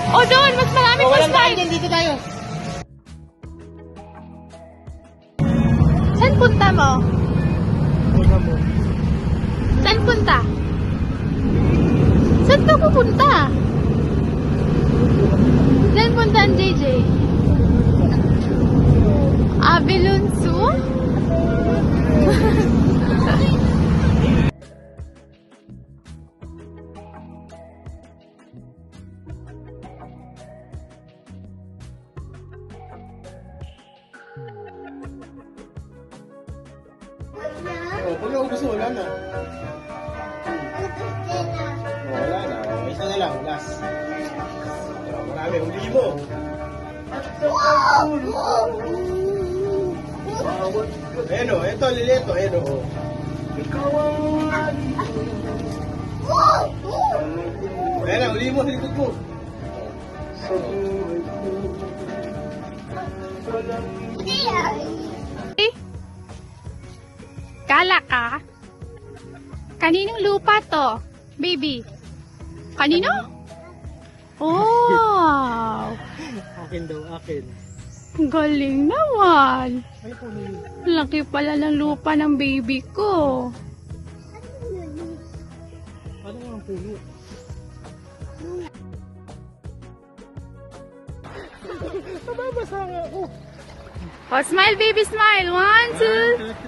O doon, mas marami pa Walang daan slide. dyan, dito tayo. Saan punta mo? Saan punta? Saan ka pupunta? Saan punta ang JJ? Avilon Zoo? Oh, pag naubos mo, wala na. Wala na. Isa na lang, last. Marami, huli mo. Ayan o, ito, lilito. Ayan o. Ayan na, huli mo, likod mo. Eh? Kala ka? Kaninong lupa to? Baby? Kanino? Oh! Akin daw, akin. Galing naman. Ay, puno. Laki pala ng lupa ng baby ko. Ano ang puno? Mababasa nga ako. Oh, smile baby, smile. 1, 2.